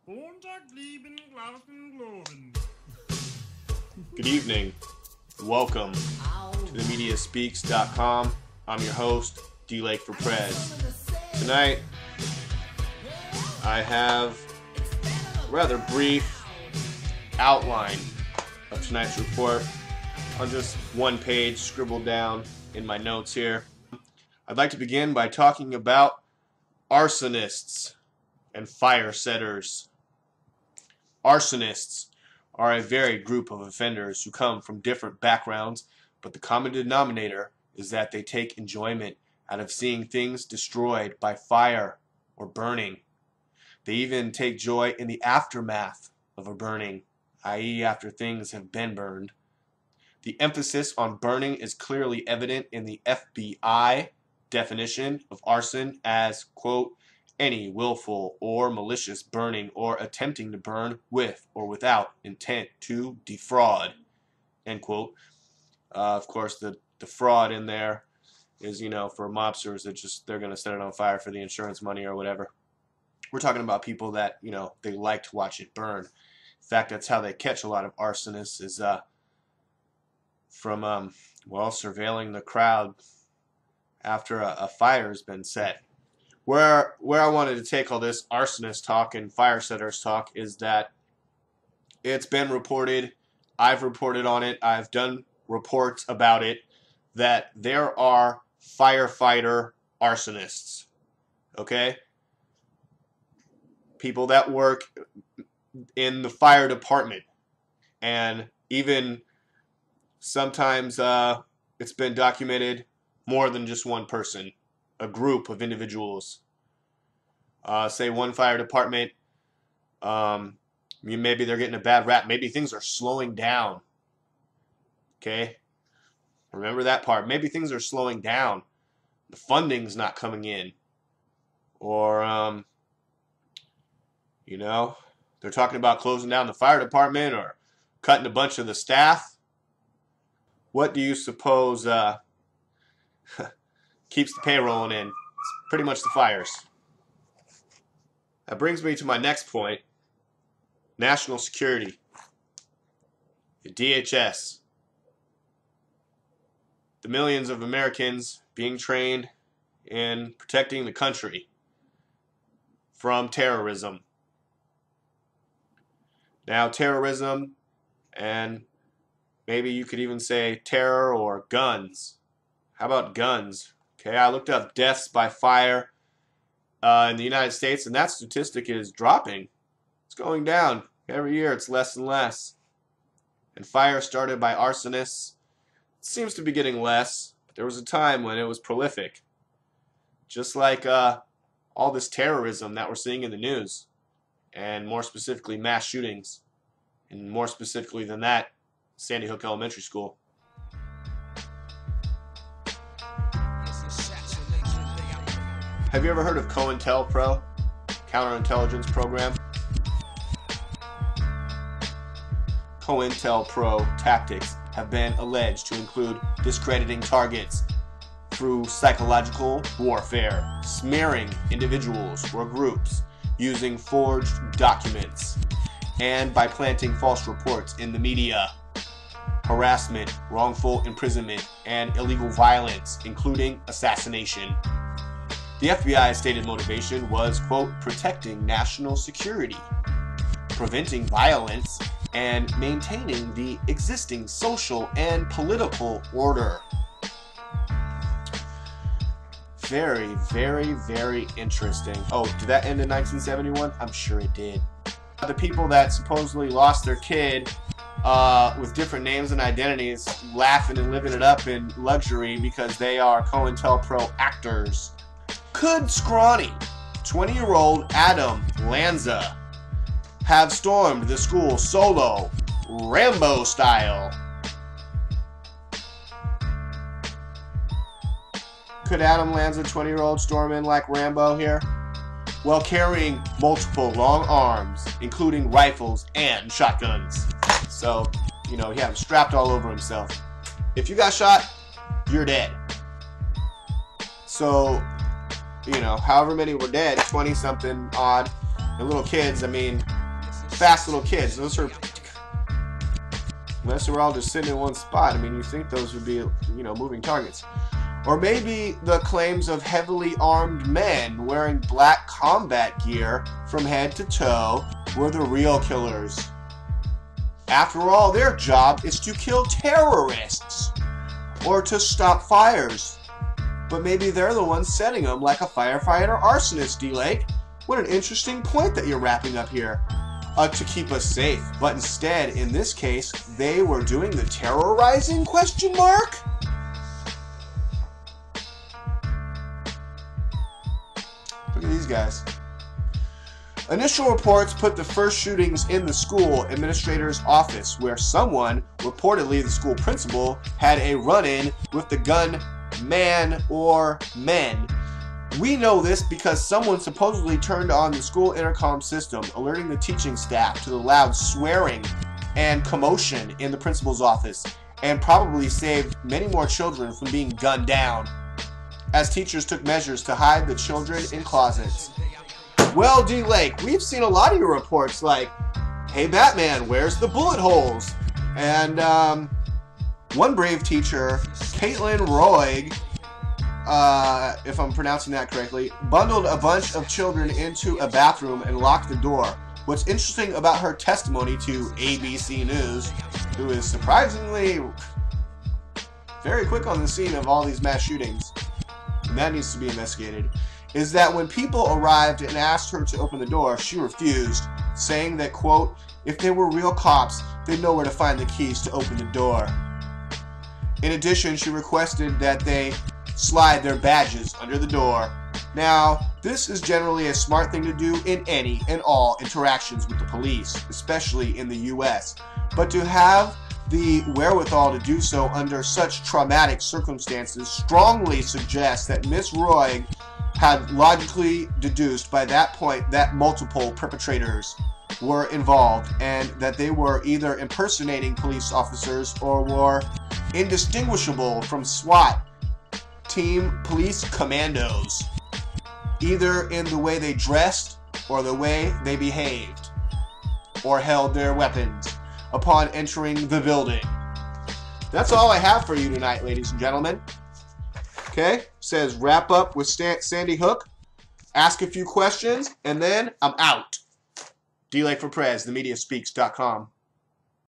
Good evening. Welcome to the MediaSpeaks.com. I'm your host, DLAKE for PREZ. Tonight, I have a rather brief outline of tonight's report on just one page scribbled down in my notes here. I'd like to begin by talking about arsonists and firesetters. Arsonists are a varied group of offenders who come from different backgrounds, but the common denominator is that they take enjoyment out of seeing things destroyed by fire or burning. They even take joy in the aftermath of a burning, i.e. after things have been burned. The emphasis on burning is clearly evident in the FBI definition of arson as, quote, any willful or malicious burning or attempting to burn with or without intent to defraud, end quote. Of course, the fraud in there is, for mobsters that they're going to set it on fire for the insurance money or whatever. We're talking about people that, they like to watch it burn. In fact, that's how they catch a lot of arsonists is from, surveilling the crowd after a fire has been set. Where I wanted to take all this arsonist talk and firesetters talk is that it's been reported, I've reported on it, I've done reports about it, that there are firefighter arsonists, okay? People that work in the fire department, and even sometimes it's been documented more than just one person. A group of individuals. Say one fire department, maybe they're getting a bad rap. Maybe things are slowing down. Okay? Remember that part. Maybe things are slowing down. The funding's not coming in. Or, they're talking about closing down the fire department or cutting a bunch of the staff. What do you suppose keeps the pay rolling in? It's pretty much the fires. That brings me to my next point. National security. The DHS. The millions of Americans being trained in protecting the country from terrorism. Now, terrorism, and maybe you could even say terror or guns. How about guns? Okay, I looked up deaths by fire in the United States, and that statistic is dropping. It's going down. Every year it's less and less. And fire started by arsonists seems to be getting less. There was a time when it was prolific. Just like all this terrorism that we're seeing in the news, and more specifically mass shootings, and more specifically than that, Sandy Hook Elementary School. Have you ever heard of COINTELPRO, counterintelligence program? COINTELPRO tactics have been alleged to include discrediting targets through psychological warfare, smearing individuals or groups, using forged documents, and by planting false reports in the media, harassment, wrongful imprisonment, and illegal violence, including assassination. The FBI's stated motivation was, quote, protecting national security, preventing violence, and maintaining the existing social and political order. Very, very, very interesting. Oh, did that end in 1971? I'm sure it did. The people that supposedly lost their kid with different names and identities, laughing and living it up in luxury because they are COINTELPRO actors. Could scrawny 20-year-old Adam Lanza have stormed the school solo, Rambo style? Could Adam Lanza, 20-year-old, storm in like Rambo here? While carrying multiple long arms, including rifles and shotguns. So, he had them strapped all over himself. If you got shot, you're dead. So, however many were dead, 20-something odd, And little kids, I mean, fast little kids. Those are, unless they were all just sitting in one spot, I mean, you think those would be, you know, moving targets. Or maybe the claims of heavily armed men wearing black combat gear from head to toe were the real killers. After all, their job is to kill terrorists or to stop fires. But maybe they're the ones setting them, like a firefighter arsonist, DLAKE. What an interesting point that you're wrapping up here. To keep us safe. But instead, in this case, they were doing the terrorizing, question mark? Look at these guys. Initial reports put the first shootings in the school administrator's office, where someone, reportedly the school principal, had a run-in with the gunman or men. We know this because someone supposedly turned on the school intercom system, alerting the teaching staff to the loud swearing and commotion in the principal's office, and probably saved many more children from being gunned down, as teachers took measures to hide the children in closets. Well, DLAKE, we've seen a lot of your reports like, hey Batman, where's the bullet holes? And one brave teacher, Caitlin Roig, if I'm pronouncing that correctly, bundled a bunch of children into a bathroom and locked the door. What's interesting about her testimony to ABC News, who is surprisingly very quick on the scene of all these mass shootings, and that needs to be investigated, is that when people arrived and asked her to open the door, she refused, saying that, quote, if they were real cops, they'd know where to find the keys to open the door. In addition, she requested that they slide their badges under the door. Now, this is generally a smart thing to do in any and all interactions with the police, especially in the US. But to have the wherewithal to do so under such traumatic circumstances strongly suggests that Miss Roig had logically deduced by that point that multiple perpetrators were involved and that they were either impersonating police officers or were indistinguishable from SWAT team police commandos, either in the way they dressed or the way they behaved or held their weapons upon entering the building. That's all I have for you tonight, ladies and gentlemen. Okay, says wrap up with Sandy Hook, ask a few questions, and then I'm out. DLAKE for PREZ, themediaspeaks.com.